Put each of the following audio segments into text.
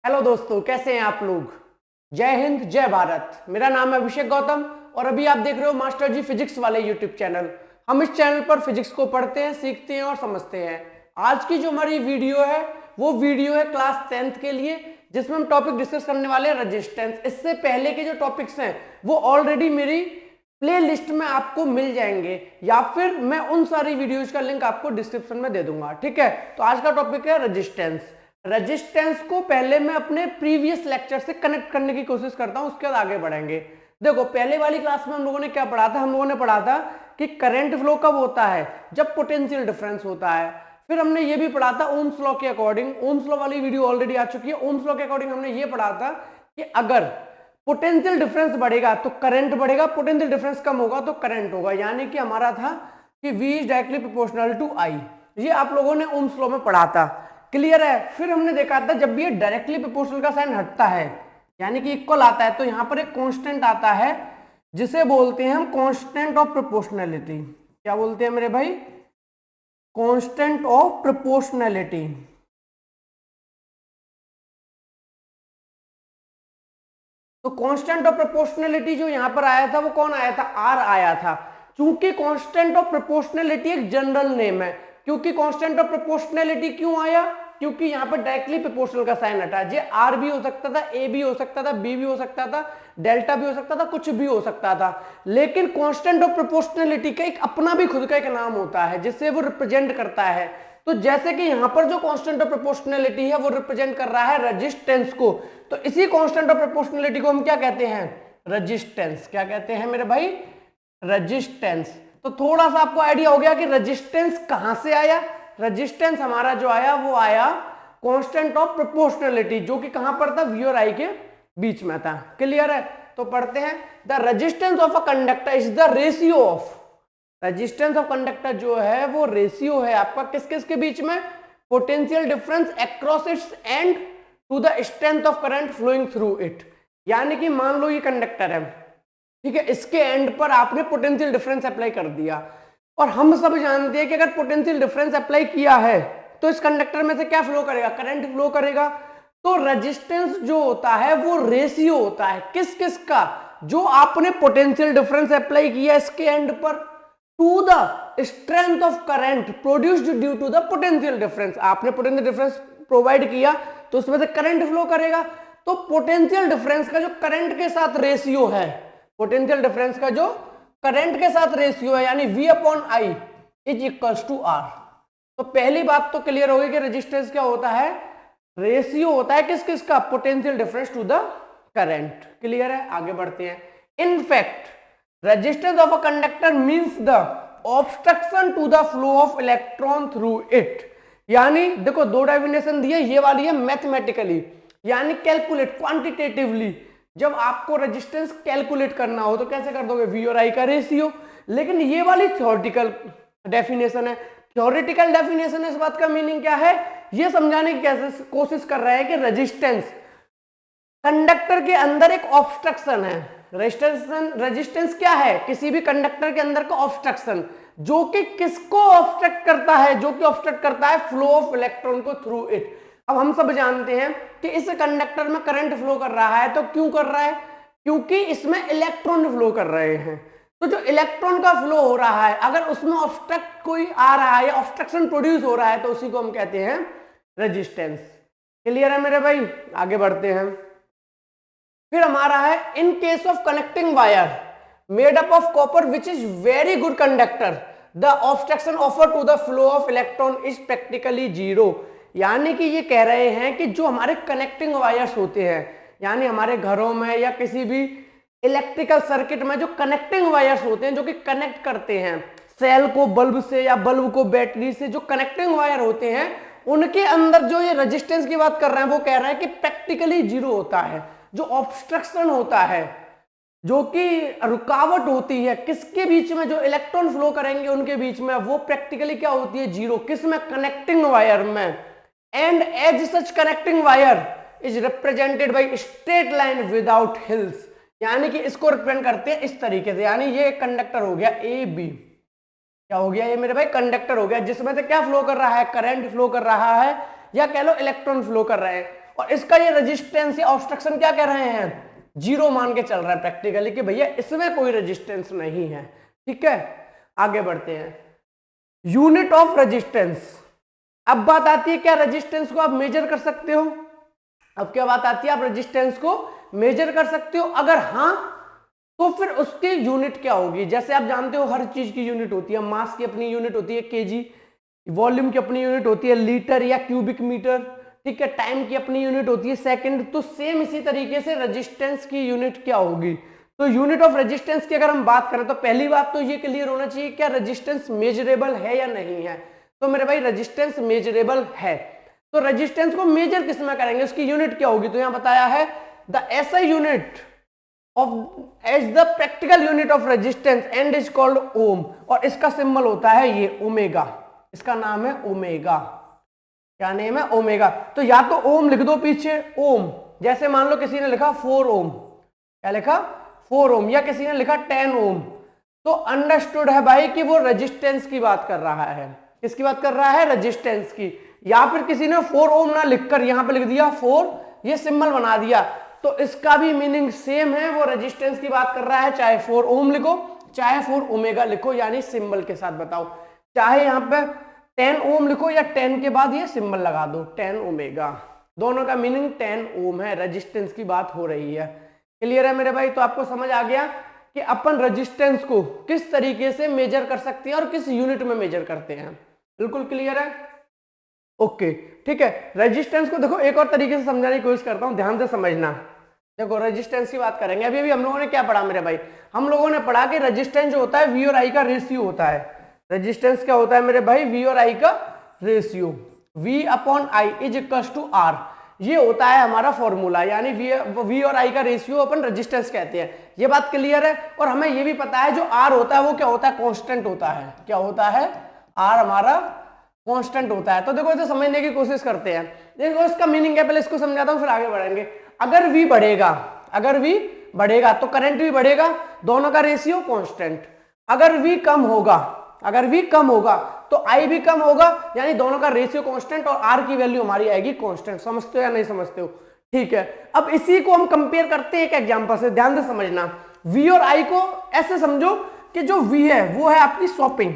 Hello दोस्तों, कैसे हैं आप लोग। जय हिंद, जय भारत। मेरा नाम है अभिषेक गौतम और अभी आप देख रहे हो मास्टर जी फिजिक्स वाले यूट्यूब चैनल। हम इस चैनल पर फिजिक्स को पढ़ते हैं, सीखते हैं और समझते हैं। आज की जो हमारी वीडियो है वो वीडियो है क्लास 10th के लिए, जिसमें हम टॉपिक डिस्कस करने वाले हैं रेजिस्टेंस। इससे पहले के जो टॉपिक्स हैं वो ऑलरेडी मेरी प्ले लिस्ट में आपको मिल जाएंगे, या फिर मैं उन सारी वीडियोज का लिंक आपको डिस्क्रिप्शन में दे दूंगा। ठीक है, तो आज का टॉपिक है रेजिस्टेंस। रेजिस्टेंस को पहले मैं अपने प्रीवियस लेक्चर से कनेक्ट करने की कोशिश करता हूं, उसके बाद आगे बढ़ेंगे। देखो, पहले वाली क्लास में हम लोगों ने क्या पढ़ा था। हम लोगों ने पढ़ा था कि करंट फ्लो कब होता है, जब पोटेंशियल डिफरेंस होता है। फिर हमने ये भी पढ़ा था ओम्स लॉ के अकॉर्डिंग। ओम्स लॉ वाली वीडियो ऑलरेडी आ चुकी है। ओम्स लॉ के अकॉर्डिंग हमने ये पढ़ा था कि अगर पोटेंशियल डिफरेंस बढ़ेगा तो करंट बढ़ेगा, पोटेंशियल डिफरेंस कम होगा तो करंट होगा। यानी कि हमारा था कि V is directly proportional to I। ये आप लोगों ने ओम्स लॉ में पढ़ा था। क्लियर है। फिर हमने देखा था जब भी ये डायरेक्टली प्रोपोर्शनल का साइन हटता है, यानी कि इक्वल आता है, तो यहां पर एक कांस्टेंट आता है जिसे बोलते हैं हम कांस्टेंट ऑफ प्रोपोर्शनैलिटी। क्या बोलते हैं मेरे भाई? Constant of proportionality. तो कांस्टेंट ऑफ प्रोपोर्शनैलिटी जो यहां पर आया था वो कौन आया था? आर आया था। चूंकि कांस्टेंट ऑफ प्रोपोर्शनैलिटी एक जनरल नेम है। क्योंकि कांस्टेंट ऑफ प्रोपोर्शनैलिटी क्यों आया? क्योंकि यहां पर डायरेक्टली प्रोपोर्शनल का साइन हटा। जे आर भी हो सकता था, ए भी हो सकता था, बी भी हो सकता था, डेल्टा भी हो सकता था, कुछ भी हो सकता था। लेकिन कांस्टेंट ऑफ प्रोपोर्शनैलिटी का एक अपना भी खुद का एक नाम होता है जिससे वो रिप्रेजेंट करता है। तो जैसे कि यहां पर जो कांस्टेंट ऑफ प्रोपोर्शनैलिटी है वो रिप्रेजेंट कर रहा है रेजिस्टेंस को, तो इसी कांस्टेंट ऑफ प्रोपोर्शनैलिटी को हम क्या कहते हैं? रेजिस्टेंस। क्या कहते हैं मेरे भाई? रेजिस्टेंस। तो थोड़ा सा आपको आइडिया हो गया कि रेजिस्टेंस कहां से आया। रेजिस्टेंस हमारा जो आया वो आया कांस्टेंट ऑफ प्रोपोर्शनैलिटी, जो कि कहां पर था? V और I के बीच में था। क्लियर है। तो पढ़ते हैं, the resistance of a conductor is the ratio of. Resistance of conductor जो है वो रेशियो है आपका किस किस के बीच में? Potential difference across its end to the strength of current flowing through it. यानी कि मान लो ये कंडक्टर है, ठीक है, इसके एंड पर आपने पोटेंशियल डिफरेंस अप्लाई कर दिया, और हम सब जानते हैं कि अगर पोटेंशियल डिफरेंस अप्लाई किया है तो इस कंडक्टर में से क्या फ्लो करेगा? करंट फ्लो करेगा। तो रेजिस्टेंस जो होता है वो रेशियो होता है किस किस का? जो आपने पोटेंशियल डिफरेंस अप्लाई किया इसके एंड पर to the strength of current produced due to the potential difference. आपने पोटेंशियल डिफरेंस प्रोवाइड किया तो उसमें से करंट फ्लो करेगा। तो पोटेंशियल डिफरेंस का जो करंट के साथ रेशियो है, पोटेंशियल डिफरेंस का जो करंट के साथ रेशियो है, यानी V upon I is equals to R। तो पहली बात तो क्लियर होगी कि रेजिस्टेंस क्या होता है? रेशियो होता है किस किस का? Potential difference to the current. Clear है। आगे बढ़ते हैं। In fact resistance of a conductor means the obstruction to the flow of electron through it. यानी देखो, दो डेफिनेशन दी है, ये वाली है मैथमेटिकली, यानी कैलकुलेट क्वांटिटेटिवली। जब आपको रेजिस्टेंस कैलकुलेट करना हो तो कैसे कर दोगे? V और I का रेशियो। लेकिन ये वाली थ्योरेटिकल डेफिनेशन है। थ्योरेटिकल डेफिनेशन है, इस बात का मीनिंग क्या है ये समझाने की कैसे कोशिश कर रहा है कि रेजिस्टेंस कंडक्टर के अंदर एक ऑब्स्ट्रक्शन है। रेजिस्टेंस क्या है? किसी भी कंडक्टर के अंदर का ऑब्स्ट्रक्शन, जो कि किसको ऑब्स्ट्रक्ट करता है? जो कि ऑब्स्ट्रक्ट करता है फ्लो ऑफ इलेक्ट्रॉन को थ्रू इट। अब हम सब जानते हैं कि इस कंडक्टर में करंट फ्लो कर रहा है, तो क्यों कर रहा है? क्योंकि इसमें इलेक्ट्रॉन फ्लो कर रहे हैं। तो जो इलेक्ट्रॉन का फ्लो हो रहा है, अगर उसमें ऑब्स्ट्रक्ट कोई आ रहा है या ऑब्स्ट्रक्शन प्रोड्यूस हो रहा है, तो उसी को हम कहते हैं रेजिस्टेंस। क्लियर है मेरे भाई। आगे बढ़ते हैं। फिर हमारा है, in case of connecting wire made up of copper which is very good conductor, the obstruction offer to the flow of electron is practically zero. यानी कि ये कह रहे हैं कि जो हमारे कनेक्टिंग वायर्स होते हैं, यानी हमारे घरों में या किसी भी इलेक्ट्रिकल सर्किट में जो कनेक्टिंग वायर्स होते हैं, जो कि कनेक्ट करते हैं सेल को बल्ब से या बल्ब को बैटरी से, जो कनेक्टिंग वायर होते हैं उनके अंदर जो ये रेजिस्टेंस की बात कर रहे हैं वो कह रहे हैं कि प्रैक्टिकली जीरो होता है। जो ऑब्स्ट्रक्शन होता है, जो कि रुकावट होती है किसके बीच में? जो इलेक्ट्रॉन फ्लो करेंगे उनके बीच में, वो प्रैक्टिकली क्या होती है? जीरो। किस में? कनेक्टिंग वायर में। And as such connecting wire is represented by straight line without hills. यानी कि इसको रिप्रेजेंट करते हैं इस तरीके से। यानी ये कंडक्टर हो गया ए बी। क्या हो गया ये मेरे भाई? कंडक्टर हो गया, जिसमें से क्या फ्लो कर रहा है? करंट फ्लो कर रहा है, या कह लो इलेक्ट्रॉन फ्लो कर रहे हैं। और इसका ये रेजिस्टेंस या ऑब्स्ट्रक्शन क्या कह रहे हैं, जीरो मान के चल रहा है प्रैक्टिकली कि भैया इसमें कोई रेजिस्टेंस नहीं है। ठीक है, आगे बढ़ते हैं। Unit of resistance. अब बात आती है क्या रेजिस्टेंस को आप मेजर कर सकते हो? अब क्या बात आती है, आप रेजिस्टेंस को मेजर कर सकते हो? अगर हाँ तो फिर उसकी यूनिट क्या होगी? जैसे आप जानते हो हर चीज की यूनिट होती है, मास की अपनी यूनिट होती है केजी, वॉल्यूम की अपनी यूनिट होती है लीटर या क्यूबिक मीटर, ठीक है, टाइम की अपनी यूनिट होती है सेकंड। तो सेम इसी तरीके से रेजिस्टेंस की यूनिट क्या होगी? तो यूनिट ऑफ रेजिस्टेंस की अगर हम बात करें तो पहली बात तो ये क्लियर होना चाहिए क्या रेजिस्टेंस मेजरेबल है या नहीं है। तो मेरे भाई रेजिस्टेंस मेजरेबल है। तो रेजिस्टेंस को मेजर किस में करेंगे, उसकी यूनिट क्या होगी? तो यहां बताया है the SI unit of as the practical unit of resistance and is called ohm, और इसका सिंबल होता है ये ओमेगा, इसका नाम है ओमेगा। क्या नेम है? ओमेगा। तो या तो ओम लिख दो पीछे, ओम, जैसे मान लो किसी ने लिखा 4 ओम, क्या लिखा 4 ओम, या किसी ने लिखा 10 ओम, तो अंडरस्टूड है भाई कि वो रेजिस्टेंस की बात कर रहा है। किसकी बात कर रहा है? रेजिस्टेंस की। या फिर किसी ने 4 ओम ना लिखकर यहां पे लिख दिया 4, ये सिंबल बना दिया, तो इसका भी मीनिंग सेम है, वो रेजिस्टेंस की बात कर रहा है, चाहे 4 ओम लिखो चाहे 4 ओमेगा लिखो, यानी सिंबल के साथ बताओ, चाहे यहां पे 10 ओम लिखो या 10 के बाद ये सिंबल लगा दो 10 ओमेगा, दोनों का मीनिंग 10 ओम है, रेजिस्टेंस की बात हो रही है। क्लियर है मेरे भाई? तो आपको समझ आ गया कि अपन रेजिस्टेंस को किस तरीके से मेजर कर सकते हैं और किस यूनिट में मेजर करते हैं। बिल्कुल क्लियर है? ओके, ठीक है। रेजिस्टेंस को देखो एक और तरीके से समझाने की कोशिश करता हूं, ध्यान से समझना। देखो रेजिस्टेंस की बात करेंगे, अभी हम लोगों ने क्या पढ़ा मेरे भाई? हम लोगों ने पढ़ा कि रेजिस्टेंस जो होता है वी और आई का रेशियो होता है। रेजिस्टेंस क्या होता है मेरे भाई? वी और आई का ratio, V upon I is equal to R, ये होता है हमारा फॉर्मूला, यानी वी और आई का रेशियो अपन रेजिस्टेंस कहते हैं। ये बात क्लियर है? और हमें ये भी पता है जो आर होता है वो क्या होता है? कांस्टेंट होता है। क्या होता है? आर हमारा कांस्टेंट होता है। तो देखो इसे समझने की कोशिश करते हैं। देखो इसका मीनिंग है, पहले इसको समझाता हूं फिर आगे बढ़ेंगे। अगर V बढ़ेगा, अगर V बढ़ेगा तो करंट भी बढ़ेगा, दोनों का रेशियो कांस्टेंट। अगर V कम होगा, अगर V कम होगा तो I भी कम होगा, यानी दोनों का रेशियो कांस्टेंट और R की वैल्यू हमारी आएगी कांस्टेंट। समझते हो या नहीं समझते हो? ठीक है। अब इसी को हम कंपेयर करते हैं एक एग्जांपल से, ध्यान से समझना। V और I को ऐसे समझो कि जो V है वो है आपकी शॉपिंग।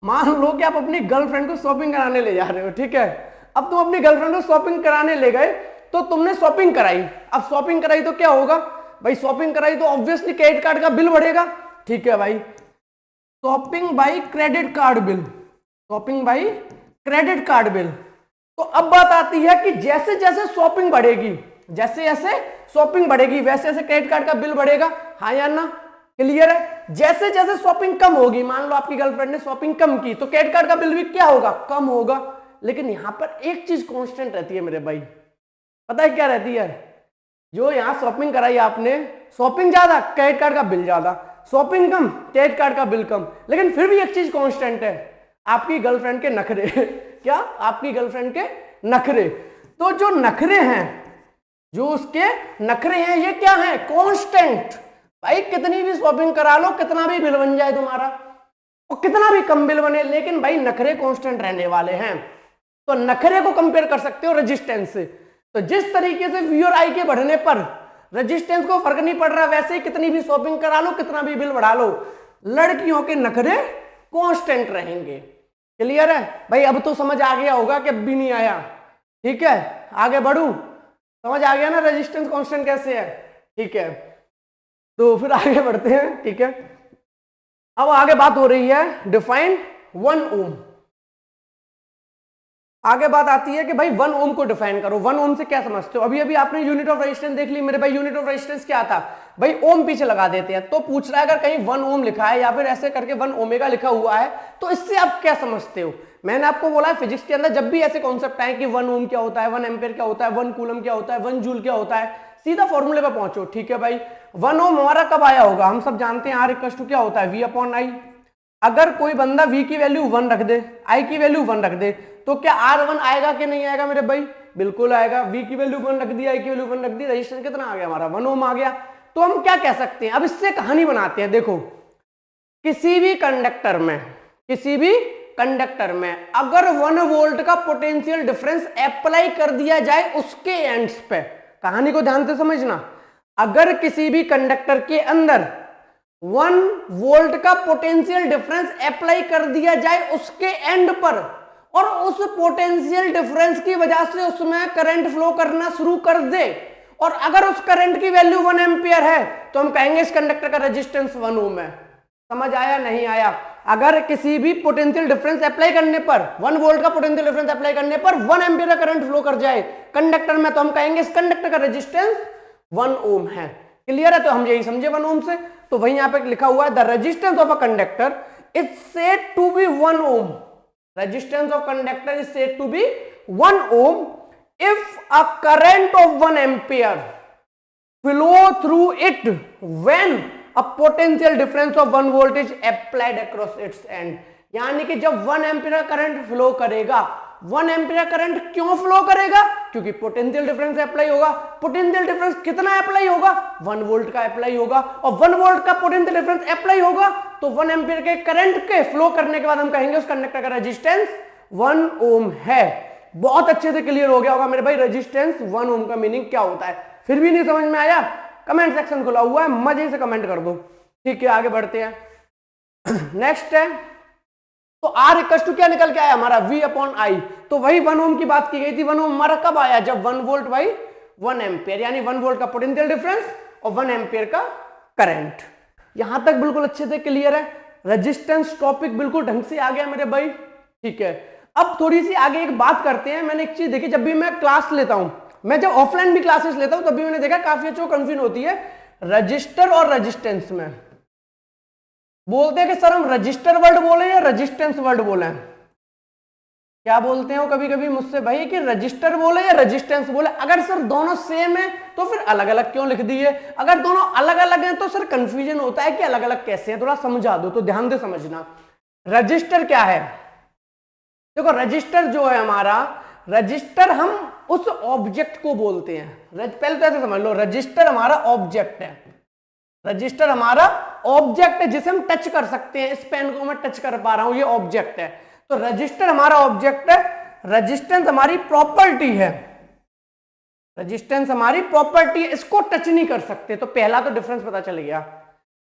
मान लो कि आप अपनी गर्लफ्रेंड को शॉपिंग कराने ले जा रहे हो, ठीक है। अब तुम अपनी गर्लफ्रेंड को शॉपिंग कराने ले गए, तो तुमने शॉपिंग कराई। अब शॉपिंग कराई तो क्या होगा भाई? शॉपिंग कराई तो ऑब्वियसली क्रेडिट कार्ड का बिल बढ़ेगा, ठीक है भाई। Shopping by credit card bill, shopping by credit card bill. तो अब बात आती है कि जैसे जैसे शॉपिंग बढ़ेगी, जैसे जैसे शॉपिंग बढ़ेगी वैसे जैसे क्रेडिट कार्ड का बिल बढ़ेगा, हाँ या ना? क्लियर है? जैसे जैसे शॉपिंग कम होगी, मान लो आपकी गर्लफ्रेंड ने शॉपिंग कम की, तो क्रेडिट कार्ड का बिल भी क्या होगा? कम होगा। लेकिन यहां पर एक चीज कांस्टेंट रहती है मेरे भाई, पता है क्या रहती है? जो यहां शॉपिंग कराई आपने, शॉपिंग ज्यादा क्रेडिट कार्ड का बिल ज्यादा, शॉपिंग कम क्रेडिट कार्ड का बिल कम, लेकिन फिर भी एक चीज कांस्टेंट है, आपकी गर्लफ्रेंड के नखरे। क्या? आपकी गर्लफ्रेंड के नखरे। तो जो नखरे हैं, जो उसके नखरे हैं, ये क्या है? कांस्टेंट। भाई कितनी भी शॉपिंग करा लो, कितना भी बिल बन जाए तुम्हारा और कितना भी कम बिल बने, लेकिन भाई नखरे कांस्टेंट रहने वाले हैं। तो नखरे को कंपेयर कर सकते हो रेजिस्टेंस से। तो जिस तरीके से वी और आई के बढ़ने पर रेजिस्टेंस को फर्क नहीं पड़ रहा, वैसे ही कितनी भी शॉपिंग करा लो, कितना भी बिल बढ़ा लो, लड़कियों के नखरे कांस्टेंट रहेंगे। क्लियर है भाई? अब तो समझ आ गया होगा कि अब भी नहीं आया, ठीक है। आगे बढ़ू, समझ आ गया ना रेजिस्टेंस कांस्टेंट कैसे है? ठीक है, तो फिर आगे बढ़ते हैं, ठीक है। अब आगे बात हो रही है डिफाइन 1 ओम। आगे बात आती है कि भाई 1 ओम को डिफाइन करो। 1 ओम से क्या समझते हो? अभी अभी आपने यूनिट ऑफ रेजिस्टेंस देख ली मेरे भाई। यूनिट ऑफ रेजिस्टेंस क्या था भाई? ओम पीछे लगा देते हैं। तो पूछ रहा है अगर कहीं 1 ओम लिखा है या फिर ऐसे करके 1 ओमेगा लिखा हुआ है, तो इससे आप क्या समझते हो? मैंने आपको बोला है फिजिक्स के अंदर जब भी ऐसे कॉन्सेप्ट आए कि 1 ओम क्या होता है, 1 एम्पियर क्या होता है, 1 कूलम क्या होता है, 1 जूल क्या होता है, सीधा फॉर्मूले पे पहुंचो, ठीक है भाई। 1 ओम हमारा कब आया होगा? हम सब जानते हैं आर इक्वल टू क्या होता है? V upon I. अगर कोई बंदा V की वैल्यू 1 रख दे, I की वैल्यू 1 रख दे, तो क्या R1 आएगा कि नहीं आएगा मेरे भाई? बिल्कुल आएगा। V की वैल्यू 1 रख दी, I की वैल्यू 1 रख दी, रेजिस्टेंस कितना आ गया हमारा? 1 ओम आ गया। तो हम क्या कह सकते हैं? अब इससे कहानी बनाते हैं। देखो, किसी भी कंडक्टर में, किसी भी कंडक्टर में अगर 1 वोल्ट का पोटेंशियल डिफरेंस अप्लाई कर दिया जाए उसके एंड्स पे, कहानी को ध्यान से समझना, अगर किसी भी कंडक्टर के अंदर 1 वोल्ट का पोटेंशियल डिफरेंस अप्लाई कर दिया जाए उसके एंड पर और उस पोटेंशियल डिफरेंस की वजह से उसमें करंट फ्लो करना शुरू कर दे और अगर उस करंट की वैल्यू 1 एम्पियर है तो हम कहेंगे इस कंडक्टर का रेजिस्टेंस 1 ओम है। समझ आया नहीं आया? अगर किसी भी पोटेंशियल डिफरेंस अप्लाई करने पर 1 वोल्ट का पोटेंशियल डिफरेंस अप्लाई करने पर 1 एम्पियर का करंट फ्लो कर जाए कंडक्टर में तो हम कहेंगे इस कंडक्टर का रेजिस्टेंस 1 ओम है। क्लियर है? तो हम यही समझे 1 ओम से। तो वही यहां पे लिखा हुआ है the resistance of a conductor is said to be 1 ohm. Resistance of conductor is said to be 1 ohm if a current of 1 ampere flow through it when a potential difference of 1 volt is applied across its end। यानी कि जब 1 ampere current flow करेगा, 1 ampere current क्यों flow करेगा? क्योंकि potential difference apply होगा। Potential difference कितना apply होगा? 1 वोल्ट का अप्लाई होगा और 1 वोल्ट का पोटेंशियल डिफरेंस अप्लाई होगा तो 1 एम्पियर के करंट के फ्लो करने के बाद हम कहेंगे उस कंडक्टर का रेजिस्टेंस 1 ओम है। बहुत अच्छे से क्लियर हो गया होगा मेरे भाई रेजिस्टेंस 1 ओम का मीनिंग क्या होता है। फिर भी नहीं समझ में आया? कमेंट सेक्शन खुला हुआ है, मजे से कमेंट कर दो। ठीक है, आगे बढ़ते हैं। नेक्स्ट है तो R इक्वल टू क्या निकल के आया हमारा? V upon I। तो वही 1 ओम की बात की गई थी। 1 ओम हमारा कब आया? जब 1 वोल्ट बाई 1 एम्पियर, यानी 1 वोल्ट का पोटेंशियल डिफरेंस और 1 एम्पियर का करंट। यहां तक बिल्कुल अच्छे से क्लियर है। रेजिस्टेंस टॉपिक बिल्कुल ढंग से आ गया मेरे भाई। ठीक है, अब थोड़ी सी आगे एक बात करते हैं। मैंने एक चीज देखी, जब भी मैं क्लास लेता हूं, मैं जब ऑफलाइन भी क्लासेस लेता हूं तब भी मैंने देखा काफी अच्छा कंफ्यूजन होती है रजिस्टर और रेजिस्टेंस में। बोलते हैं कि सर हम रजिस्टर वर्ड बोले या रेजिस्टेंस वर्ड बोले। क्या बोलते हैं वो कभी कभी मुझसे, भाई कि रजिस्टर बोले या रेजिस्टेंस बोले। अगर सर दोनों सेम है तो फिर अलग अलग क्यों लिख दिए? अगर दोनों अलग अलग हैं तो सर कंफ्यूजन होता है कि अलग अलग कैसे है। थोड़ा समझा दो तो ध्यान से समझना। रजिस्टर क्या है? देखो रजिस्टर जो है हमारा, रजिस्टर हम उस ऑब्जेक्ट को बोलते हैं। पहले तो ऐसे समझ लो, रजिस्टर हमारा ऑब्जेक्ट है। रजिस्टर हमारा ऑब्जेक्ट है जिसे हम टच कर सकते हैं। इस पेन को मैं टच कर पा रहा हूं, ये ऑब्जेक्ट है। तो रजिस्टर हमारा ऑब्जेक्ट है, रेजिस्टेंस हमारी प्रॉपर्टी है। रेजिस्टेंस हमारी प्रॉपर्टी है, इसको टच नहीं कर सकते। तो पहला तो डिफरेंस पता चल गया।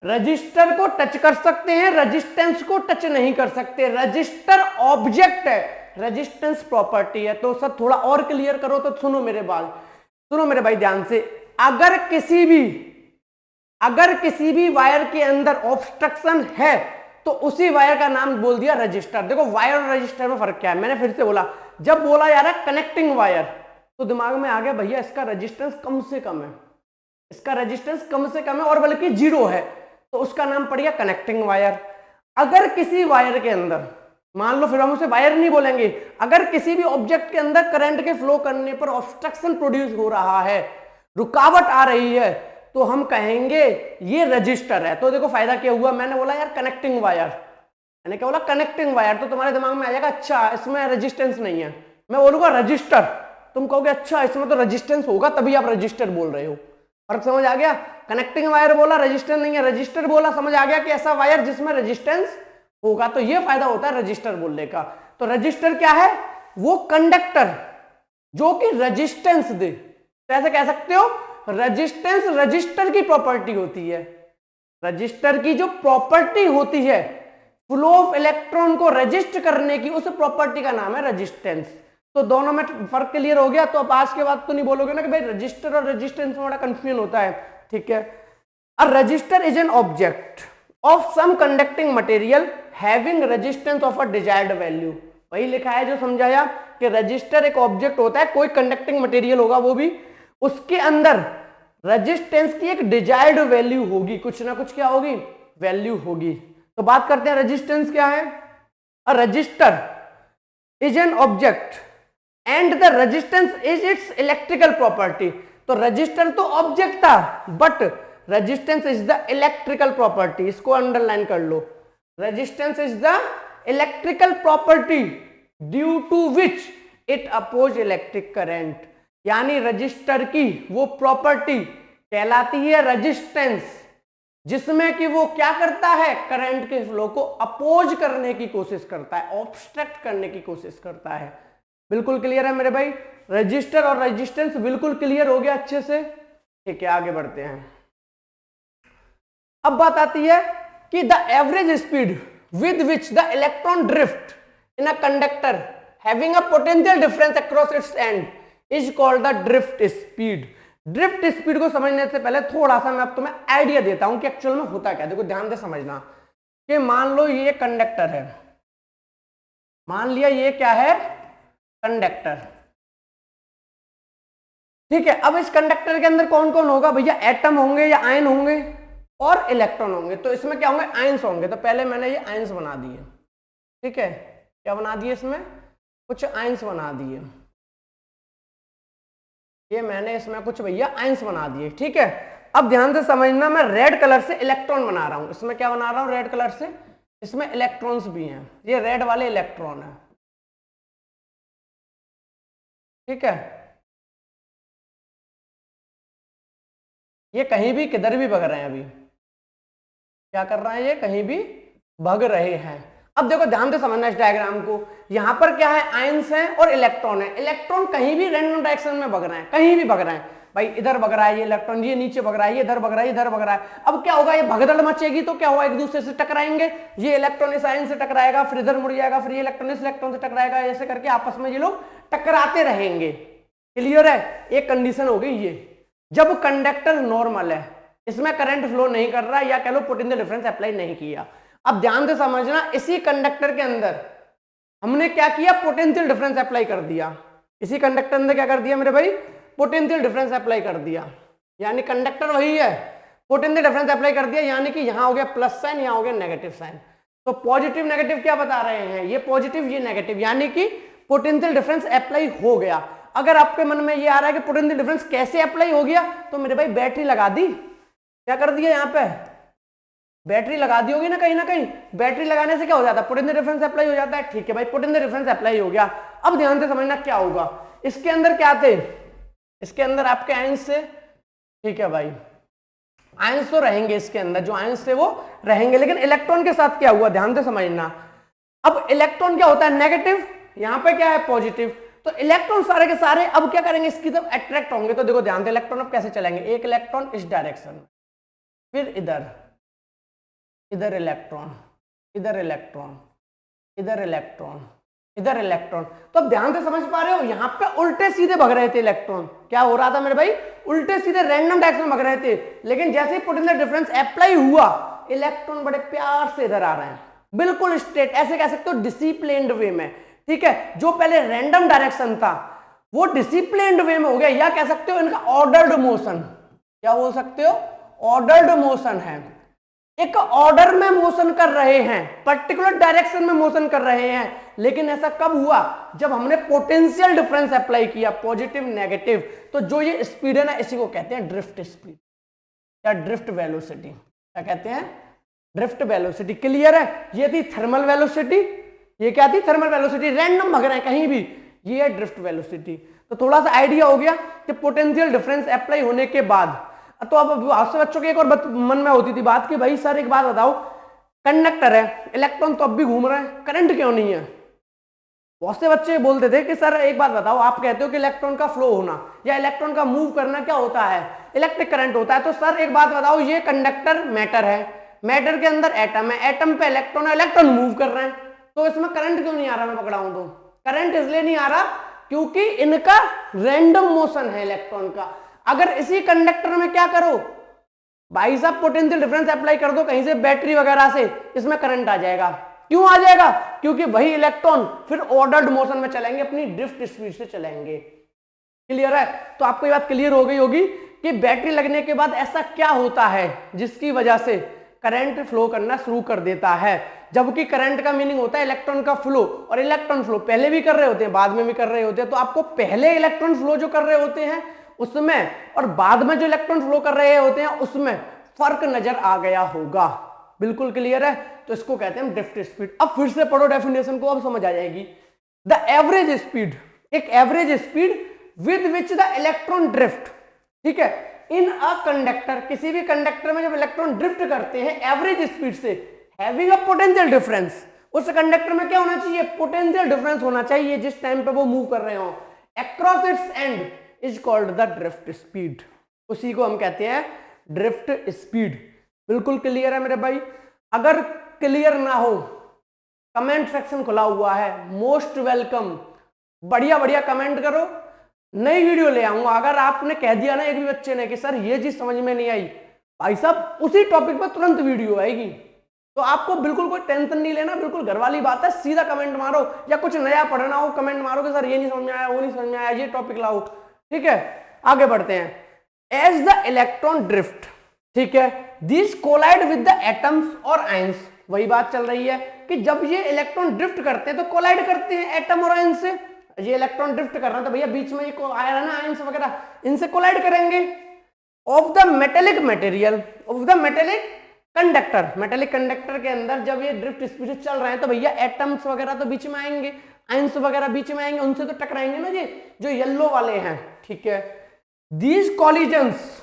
रजिस्टर को टच कर सकते हैं, रेजिस्टेंस को टच नहीं कर सकते। रजिस्टर ऑब्जेक्ट है, रेजिस्टेंस प्रॉपर्टी है। तो सर थोड़ा और क्लियर करो तो सुनो मेरे बात, सुनो मेरे भाई ध्यान से। अगर किसी भी वायर के अंदर ऑब्स्ट्रक्शन है तो उसी वायर का नाम बोल दिया रजिस्टर। देखो वायर और रजिस्टर में फर्क क्या है? मैंने फिर से बोला, जब बोला यार है कनेक्टिंग वायर तो दिमाग में आ गया भैया इसका रेजिस्टेंस कम से कम है, इसका रेजिस्टेंस कम से कम है और बल्कि 0 है, तो उसका नाम पड़ गया कनेक्टिंग वायर। अगर किसी वायर के अंदर, मान लो फिर हम उसे वायर नहीं बोलेंगे, अगर किसी भी ऑब्जेक्ट के अंदर करंट के फ्लो करने पर ऑब्स्ट्रक्शन प्रोड्यूस हो रहा है, रुकावट आ रही है, तो हम कहेंगे ये रजिस्टर है। तो देखो फायदा क्या हुआ, मैंने बोला यार कनेक्टिंग वायर, मैंने क्या बोला कनेक्टिंग वायर, तो तुम्हारे दिमाग में आ जाएगा अच्छा इसमें रेजिस्टेंस नहीं है। मैं बोलूंगा रजिस्टर, तुम कहोगे अच्छा इसमें तो रेजिस्टेंस होगा तभी आप रजिस्टर बोल रहे हो। फर्क समझ आ गया? कनेक्टिंग वायर बोला रेजिस्टेंस नहीं है, रजिस्टर बोला समझ आ गया कि ऐसा वायर जिसमें रेजिस्टेंस होगा। तो ये फायदा होता है रजिस्टर बोलने का। तो रजिस्टर क्या है? वो कंडक्टर जो कि रेजिस्टेंस दे। तो ऐसे कह सकते हो रेजिस्टेंस रजिस्टर की प्रॉपर्टी होती है। रजिस्टर की जो प्रॉपर्टी होती है फ्लो ऑफ इलेक्ट्रॉन को रजिस्ट करने की, उस प्रॉपर्टी का नाम है रेजिस्टेंस। तो दोनों में फर्क क्लियर हो गया। तो अब आज के बाद तो नहीं बोलोगे ना कि भाई रजिस्टर और रेजिस्टेंस में बड़ा कंफ्यूजन होता है। ठीक है, a resistor is an object of some conducting material having resistance of a desired value. वही लिखा है जो समझाया कि रजिस्टर एक ऑब्जेक्ट होता है, कोई कंडक्टिंग मटेरियल होगा, वो भी उसके अंदर रेजिस्टेंस की एक डिजायर्ड वैल्यू होगी, कुछ ना कुछ क्या होगी, वैल्यू होगी। तो बात करते हैं रेजिस्टेंस क्या है। A resistor is an object and the resistance is its electrical property. तो रजिस्टर तो ऑब्जेक्ट था but resistance is the electrical property. इसको अंडरलाइन कर लो, resistance is the electrical property due to which it oppose electric current. यानी resistor की वो property कहलाती है रेजिस्टेंस, जिसमें कि वो क्या करता है, करंट के फ्लो को अपोज करने की कोशिश करता है, ऑब्स्ट्रक्ट करने की कोशिश करता है। बिल्कुल क्लियर है मेरे भाई? रजिस्टर और रेजिस्टेंस बिल्कुल क्लियर हो गया अच्छे से? ठीक है, आगे बढ़ते हैं। अब बात आती है कि the average speed with which the electron drift in a conductor having a potential difference across its and is called the drift speed. Drift speed को समझने से पहले थोड़ा सा मैं अब तुम्हें आइडिया देता हूं कि एक्चुअल में होता क्या है। देखो ध्यान से समझना कि मान लो ये कंडक्टर है, मान लिया ये क्या है, कंडक्टर। ठीक है, अब इस कंडक्टर के अंदर कौन कौन होगा भैया? एटम होंगे या आयन होंगे और इलेक्ट्रॉन होंगे। तो इसमें क्या होंगे? आयंस होंगे। तो पहले मैंने ये आयंस बना दिए। ठीक है, क्या बना दिए? इसमें कुछ आयंस बना दिए। ये मैंने इसमें कुछ भैया आयंस बना दिए। ठीक है, अब ध्यान से समझना, मैं रेड कलर से इलेक्ट्रॉन बना रहा हूं। इसमें क्या बना रहा हूं? रेड कलर से। इसमें इलेक्ट्रॉन्स भी हैं, ये रेड वाले इलेक्ट्रॉन है। ठीक है, ये कहीं भी किधर भी भग रहे हैं। अभी क्या कर रहे हैं? ये कहीं भी भग रहे हैं। अब देखो ध्यान से समझना इस डायग्राम को। यहां पर क्या है? आयंस हैं और इलेक्ट्रॉन है। इलेक्ट्रॉन कहीं भी रैंडम डायरेक्शन में भग रहे हैं, कहीं भी भग रहे हैं। भाई इधर भग रहा है ये इलेक्ट्रॉन, ये नीचे भग रहा है, ये इधर भग रहा है, इधर भग रहा है। अब क्या होगा? ये भगदड़ मचेगी तो क्या होगा? एक दूसरे से टकराएंगे। ये इलेक्ट्रॉन इस आयन से टकराएगा, फिर इधर मुड़ जाएगा, फिर ये इलेक्ट्रॉन इस इलेक्ट्रॉन से टकराएगा। ऐसे करके आपस में ये लोग टकराते रहेंगे। क्लियर है? एक कंडीशन हो गई ये, जब कंडक्टर नॉर्मल है, इसमें करंट फ्लो नहीं कर रहा, या कह लो पोटेंशियल डिफरेंस अप्लाई नहीं किया। अब ध्यान से समझना, इसी कंडक्टर के अंदर हमने क्या किया? पोटेंशियल डिफरेंस अप्लाई कर दिया। इसी कंडक्टर अंदर क्या कर दिया मेरे भाई? पोटेंशियल डिफरेंस अप्लाई कर दिया। यानी कंडक्टर वही है, पोटेंशियल डिफरेंस अप्लाई कर दिया, यानी कि यहां हो गया प्लस साइन, यहां हो गया नेगेटिव साइन। तो पॉजिटिव नेगेटिव क्या बता रहे हैं? ये पॉजिटिव ये नेगेटिव, यानी कि पोटेंशियल डिफरेंस अप्लाई हो गया। अगर आपके मन में ये आ रहा है कि पोटेंशियल डिफरेंस कैसे अप्लाई हो गया, तो मेरे भाई बैटरी लगा दी। क्या कर दिया? यहां पे बैटरी लगा दी होगी ना कहीं। बैटरी लगाने से क्या हो जाता है? पोटेंशियल डिफरेंस अप्लाई हो जाता है। ठीक है भाई, पोटेंशियल डिफरेंस अप्लाई हो गया। अब ध्यान से समझना क्या होगा। इसके अंदर क्या थे? इसके अंदर आपके आयंस से, ठीक है भाई, आयंस तो रहेंगे इसके अंदर, जो आयंस थे वो रहेंगे, लेकिन इलेक्ट्रॉन के साथ क्या हुआ? ध्यान से समझना। अब इलेक्ट्रॉन क्या होता है? नेगेटिव, यहां पे क्या है? पॉजिटिव। तो इलेक्ट्रॉन सारे के सारे अब क्या करेंगे? इसकी तरफ अट्रैक्ट होंगे। तो देखो ध्यान से, इलेक्ट्रॉन अब कैसे चलेंगे? एक इलेक्ट्रॉन इस डायरेक्शन में, फिर इधर, इधर इलेक्ट्रॉन, इधर इलेक्ट्रॉन, इधर इलेक्ट्रॉन, इधर इलेक्ट्रॉन। तो अब ध्यान से समझ पा रहे हो, यहां पे उल्टे सीधे भग रहे थे इलेक्ट्रॉन। क्या हो रहा था मेरे भाई? उल्टे सीधे रैंडम डायरेक्शन में भग रहे थे। लेकिन जैसे ही पोटेंशियल डिफरेंस अप्लाई हुआ, इलेक्ट्रॉन बड़े प्यार से इधर आ रहे हैं, बिल्कुल स्ट्रेट, ऐसे कह सकते हो डिसिप्लिन्ड वे में। ठीक है, जो पहले रैंडम डायरेक्शन था वो डिसिप्लिन्ड वे में हो गया, या कह सकते हो इनका ऑर्डर्ड मोशन। क्या बोल सकते हो? ऑर्डर्ड मोशन है। एक ऑर्डर में मोशन कर रहे हैं, पर्टिकुलर डायरेक्शन में मोशन कर रहे हैं। लेकिन ऐसा कब हुआ? जब हमने पोटेंशियल डिफरेंस अप्लाई किया, पॉजिटिव नेगेटिव। तो जो ये स्पीड है ना, इसी को कहते हैं ड्रिफ्ट स्पीड या ड्रिफ्ट वेलोसिटी। क्या कहते हैं? Drift velocity. क्लियर है? ये थी थर्मल वेलोसिटी, ये क्या थी? Thermal velocity. रैंडम भग रहे हैं कहीं भी, ये है ड्रिफ्ट वेलोसिटी। तो थोड़ा सा आइडिया हो गया कि पोटेंशियल डिफरेंस अप्लाई होने के बाद। तो अब आपसे बच्चों के एक और मन में होती थी बात कि भाई सर एक बात बताओ, कंडक्टर है, इलेक्ट्रॉन तो अब भी घूम रहे हैं, करंट क्यों नहीं है? बहुत से बच्चे बोलते थे कि सर एक बात बताओ, आप कहते हो कि इलेक्ट्रॉन का फ्लो होना या इलेक्ट्रॉन का मूव करना क्या होता है? इलेक्ट्रिक करंट होता है। तो सर एक बात बताओ, ये कंडक्टर मैटर है, मैटर के अंदर एटम है, एटम पे इलेक्ट्रॉन है, इलेक्ट्रॉन मूव कर रहे हैं, तो इसमें करंट क्यों नहीं आ रहा? मैं पकड़ा हूं तो करंट इसलिए नहीं आ रहा क्योंकि इनका रैंडम मोशन है इलेक्ट्रॉन का। अगर इसी कंडक्टर में क्या करो भाई साहब, पोटेंशियल डिफरेंस अप्लाई कर दो कहीं से, बैटरी वगैरह से, इसमें करंट आ जाएगा। क्यों आ जाएगा? क्योंकि वही इलेक्ट्रॉन फिर ऑर्डर्ड मोशन में चलेंगे, अपनी ड्रिफ्ट स्पीड से चलेंगे। क्लियर है? तो आपको ये बात क्लियर हो गई होगी कि बैटरी लगने के बाद ऐसा क्या होता है जिसकी वजह से करंट फ्लो करना शुरू कर देता है। जबकि करंट का मीनिंग होता है इलेक्ट्रॉन का फ्लो, और इलेक्ट्रॉन फ्लो पहले भी कर रहे होते हैं, बाद में भी कर रहे होते हैं। तो आपको पहले इलेक्ट्रॉन फ्लो जो कर रहे होते हैं उसमें, और बाद में जो इलेक्ट्रॉन फ्लो कर रहे होते हैं उसमें फर्क नजर आ गया होगा। बिल्कुल क्लियर है? तो इसको कहते हैं ड्रिफ्ट स्पीड। अब फिर से पढ़ो डेफिनेशन को, अब समझ आ जाएगी। द एवरेज स्पीड, एक average speed with which the electron drift, ठीक है, इन अ कंडक्टर, किसी भी कंडक्टर में जब इलेक्ट्रॉन ड्रिफ्ट करते हैं एवरेज स्पीड से, हैविंग अ पोटेंशियल डिफरेंस, उस कंडक्टर में क्या होना चाहिए, पोटेंशियल डिफरेंस होना चाहिए जिस टाइम पे वो मूव कर रहे हो, across its and is called the drift speed, उसी को हम कहते हैं ड्रिफ्ट स्पीड। बिल्कुल क्लियर है मेरे भाई? अगर क्लियर ना हो कमेंट सेक्शन खुला हुआ है, मोस्ट वेलकम, बढ़िया बढ़िया कमेंट करो, नई वीडियो ले आऊंगा। अगर आपने कह दिया ना एक भी बच्चे ने कि सर ये चीज समझ में नहीं आई, भाई साहब उसी टॉपिक पर तुरंत वीडियो आएगी, तो आपको बिल्कुल कोई टेंशन नहीं लेना, बिल्कुल घर वाली बात है, सीधा कमेंट मारो, या कुछ नया पढ़ना हो कमेंट मारो कि सर ये नहीं समझ में आया, वो नहीं समझ में आया, ये टॉपिक लाओ, ठीक है। आगे बढ़ते हैं। एज द इलेक्ट्रॉन ड्रिफ्ट, ठीक है, this collide with the atoms और आयंस, वही बात चल रही है कि जब ये इलेक्ट्रॉन ड्रिफ्ट करते हैं तो कोलाइड करते हैं एटम और आयंस से, ये इलेक्ट्रॉन ड्रिफ्ट कर रहा है तो भैया बीच में ये आया है ना आयंस वगैरह, इनसे कोलाइड करेंगे। Of the metallic material, of the metallic conductor, metallic conductor के अंदर जब ये ड्रिफ्ट स्पीड से चल रहे हैं तो भैया एटम्स वगैरह तो बीच में आएंगे, आयंस वगैरह बीच में आएंगे, उनसे तो टकराएंगे ना ये जो येलो वाले हैं, ठीक है। These collisions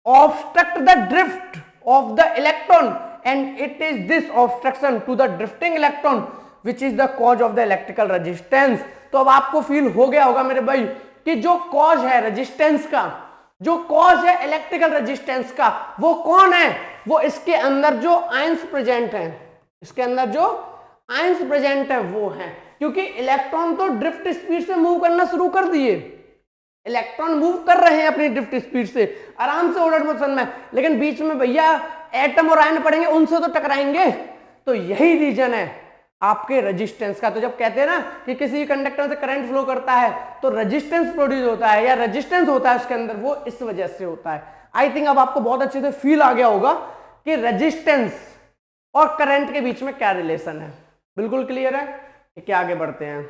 obstruct the drift of the electron and it is this obstruction to the drifting electron which is the cause of the electrical resistance। तो अब आपको फील हो गया होगा मेरे भाई कि जो कॉज है रेजिस्टेंस का, जो कॉज है इलेक्ट्रिकल रेजिस्टेंस का, वो कौन है, वो इसके अंदर जो आयंस प्रेजेंट है, इसके अंदर जो आयंस प्रेजेंट है वो है, क्योंकि इलेक्ट्रॉन तो ड्रिफ्ट स्पीड से मूव करना शुरू कर दिए, इलेक्ट्रॉन मूव कर रहे हैं अपनी ड्रिफ्ट स्पीड से आराम से ऑर्डर मोशन में, लेकिन बीच में भैया एटम और आयन पड़ेंगे, उनसे तो टकराएंगे। तो यही रीजन है आपके रेजिस्टेंस का। तो जब कहते हैं ना कि किसी कंडक्टर से करंट फ्लो करता है तो रेजिस्टेंस प्रोड्यूस होता है या रेजिस्टेंस होता है उसके अंदर, वो इस वजह से होता है। आई थिंक अब आपको बहुत अच्छे से फील आ गया होगा कि रेजिस्टेंस और करंट के बीच में क्या रिलेशन है। बिल्कुल क्लियर है? क्या आगे बढ़ते हैं।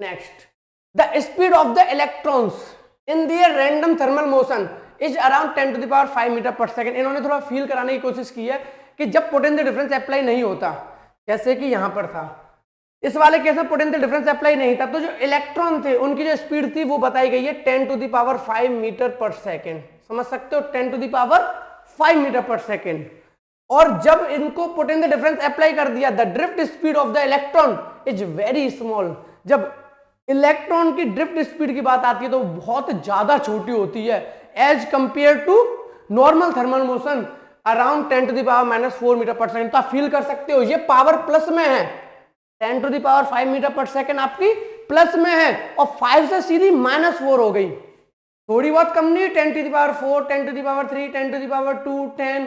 Next, the speed of the electrons in their random thermal motion is around 10 to the power 5 metre per second. इन्होंने थोड़ा फील कराने की कोशिश की है कि जब पोटेंशियल डिफरेंस अप्लाई नहीं होता, जैसे कि यहां पर था, इस वाले केस में पोटेंशियल डिफरेंस अप्लाई नहीं था, तो जो इलेक्ट्रॉन थे उनकी जो स्पीड थी वो बताई गई है 10 to the power 5 metre per second. समझ सकते हो, 10 to the power 5 metre per second. और जब इनको पोटेंशियल डिफरेंस अप्लाई कर दिया, the drift speed of the electron is very small. जब इलेक्ट्रॉन की ड्रिफ्ट स्पीड की बात आती है तो बहुत ज्यादा छोटी होती है as compare to normal thermal motion around 10 to the power -4 metre per second. तो आप फील कर सकते हो ये पावर प्लस में है, 10 to the power 5 metre per second आपकी प्लस में है और 5 से सीधी -4 हो गई, थोड़ी बहुत कम नहीं, 10 to the power 4, 10 to the power 3, 10 to the power 2, 10,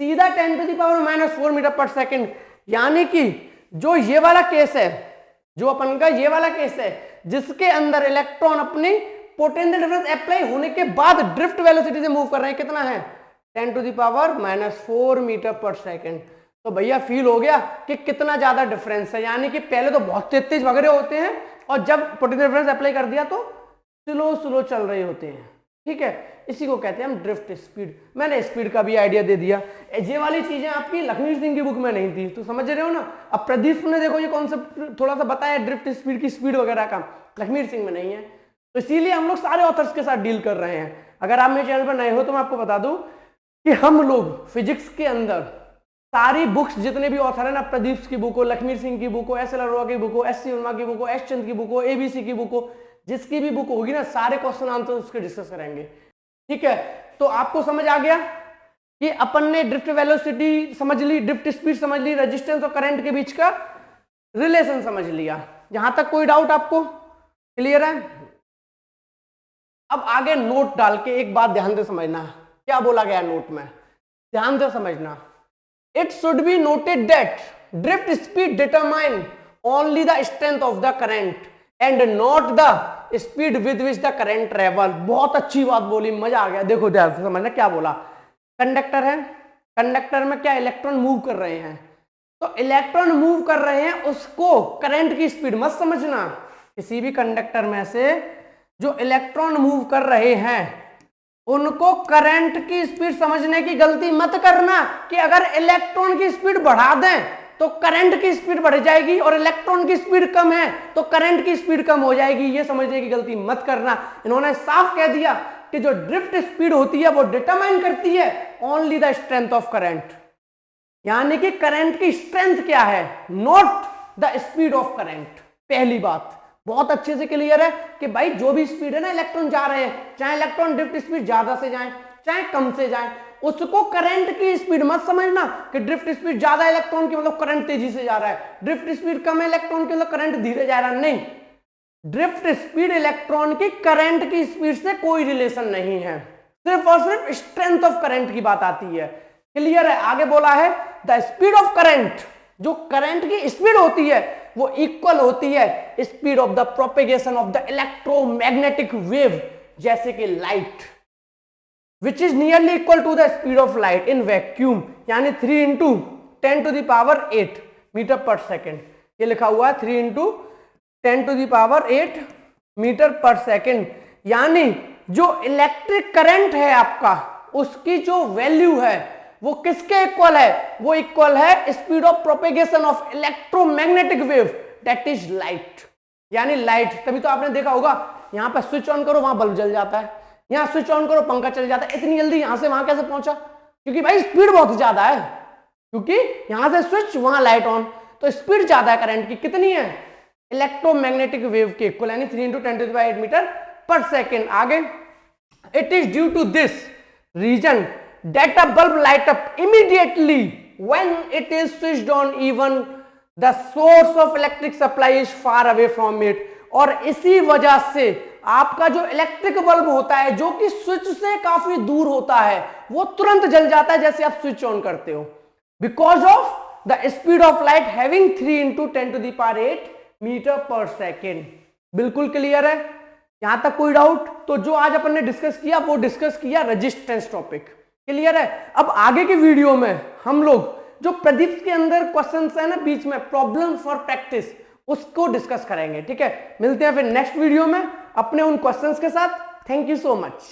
सीधा 10 to the power -4 metre per second. यानी कि जो ये वाला केस है, जो अपन का ये वाला केस है जिसके अंदर इलेक्ट्रॉन अपनी पोटेंशियल डिफरेंस अप्लाई होने के बाद ड्रिफ्ट वेलोसिटी से मूव कर रहे हैं, कितना है 10 to the power -4 metre per second. तो भैया फील हो गया कि कितना ज्यादा डिफरेंस है। यानी कि पहले तो बहुत तेज तेज भग रहे होते हैं और जब पोटेंशियल डिफरेंस अप्लाई कर दिया तो स्लो स्लो चल रहे होते हैं, ठीक है। इसी को कहते हैं हम ड्रिफ्ट स्पीड। मैंने स्पीड का भी आइडिया दे दिया। ये वाली चीजें आपकी लक्ष्मीर सिंह की बुक में नहीं थी, तो समझ रहे हो ना। अब प्रदीप ने देखो ये कॉन्सेप्ट थोड़ा सा बताया ड्रिफ्ट स्पीड की, स्पीड वगैरह का, लक्ष्मीर सिंह में नहीं है, तो इसीलिए हम लोग सारे ऑथर्स के साथ डील कर रहे हैं। अगर आप मेरे चैनल पर नए हो तो मैं आपको बता दूं कि हम लोग फिजिक्स के अंदर सारी बुक्स, जितने भी ऑथर है ना, प्रदीप की बुक हो, लक्ष्मीर सिंह की बुक हो, एस एल अरोड़ा की बुक हो, एस सी वर्मा की बुक हो, एस चंद की बुक हो, एबीसी की बुक हो, जिसकी भी बुक होगी ना, सारे क्वेश्चन आंसर उसके डिस्कस करेंगे, ठीक है। तो आपको समझ आ गया कि अपन ने ड्रिफ्ट वेलोसिटी समझ ली, ड्रिफ्ट स्पीड समझ ली, रेजिस्टेंस और करंट के बीच का रिलेशन समझ लिया। यहां तक कोई डाउट आपको क्लियर है? अब आगे नोट डाल के एक बात ध्यान से समझना, क्या बोला गया नोट में, ध्यान से समझना। It should be noted that drift speed determine only the strength of the current and not the speed with which the current travel. बहुत अच्छी बात बोली, मजा आ गया। देखो ध्यान से समझना क्या बोला। कंडक्टर है, कंडक्टर में क्या इलेक्ट्रॉन मूव कर रहे हैं, तो इलेक्ट्रॉन मूव कर रहे हैं उसको करंट की स्पीड मत समझना। किसी भी कंडक्टर में से जो इलेक्ट्रॉन मूव कर रहे हैं उनको करंट की स्पीड समझने की गलती मत करना कि अगर इलेक्ट्रॉन की स्पीड बढ़ा दें तो करंट की स्पीड बढ़ जाएगी और इलेक्ट्रॉन की स्पीड कम है तो करंट की स्पीड कम हो जाएगी, ये समझने की गलती मत करना। इन्होंने साफ कह दिया कि जो ड्रिफ्ट स्पीड होती है वो डिटरमाइन करती है only the strength of current, यानी कि करंट की स्ट्रेंथ क्या है, not the speed of current. पहली बात बहुत अच्छे से क्लियर है कि भाई जो भी स्पीड है ना इलेक्ट्रॉन जा रहे हैं, चाहे इलेक्ट्रॉन ड्रिफ्ट स्पीड ज्यादा से जाए चाहे कम से जाए, उसको करंट की स्पीड मत समझना कि ड्रिफ्ट स्पीड ज्यादा इलेक्ट्रॉन की मतलब करंट तेजी से जा रहा है, ड्रिफ्ट स्पीड कम है इलेक्ट्रॉन की मतलब करंट धीरे जा रहा है। नहीं, ड्रिफ्ट स्पीड इलेक्ट्रॉन की करंट की स्पीड से कोई रिलेशन नहीं है, सिर्फ और सिर्फ स्ट्रेंथ ऑफ करंट की बात आती है। क्लियर है? आगे बोला है द स्पीड ऑफ करंट, जो करंट की स्पीड होती है वो इक्वल होती है speed of the propagation of the electromagnetic wave, जैसे कि light, which is nearly equal to the speed of light in vacuum, यानी 3 इंटू 10⁸ मीटर पर सेकेंड। ये लिखा हुआ है 3 इंटू 10⁸ मीटर पर सेकेंड, यानी जो इलेक्ट्रिक करंट है आपका उसकी जो वैल्यू है वो किसके इक्वल है, वो इक्वल है speed of propagation of electromagnetic wave, that is light, यानी लाइट। तभी तो आपने देखा होगा यहां पर स्विच ऑन करो वहां बल्ब जल जाता है, यहां स्विच ऑन करो पंखा चल जाता है, इतनी जल्दी यहां से वहां कैसे पहुंचा, क्योंकि भाई स्पीड बहुत ज्यादा है, क्योंकि यहां से स्विच वहां लाइट ऑन, तो स्पीड ज्यादा है करंट की, कितनी है, इलेक्ट्रोमैग्नेटिक वेव के इक्वल, यानी 3 इंटू 10⁸ मीटर पर सेकेंड। आगे, it is due to this reason that a bulb light up immediately when it is switched on, even the source of electric supply is far away from it। और इसी वजह से आपका जो electric bulb होता है जो कि स्विच से काफी दूर होता है वो तुरंत जल जाता है जैसे आप स्विच ऑन करते हो, because of the speed of light having 3 into 10⁸ metre per second. बिल्कुल क्लियर है? यहां तक कोई डाउट? तो जो आज अपन ने डिस्कस किया वो डिस्कस किया रेजिस्टेंस टॉपिक। क्लियर है? अब आगे के वीडियो में हम लोग जो प्रदीप के अंदर क्वेश्चंस है ना बीच में, प्रॉब्लम फॉर प्रैक्टिस, उसको डिस्कस करेंगे। ठीक है, मिलते हैं फिर नेक्स्ट वीडियो में अपने उन क्वेश्चंस के साथ। Thank you so much.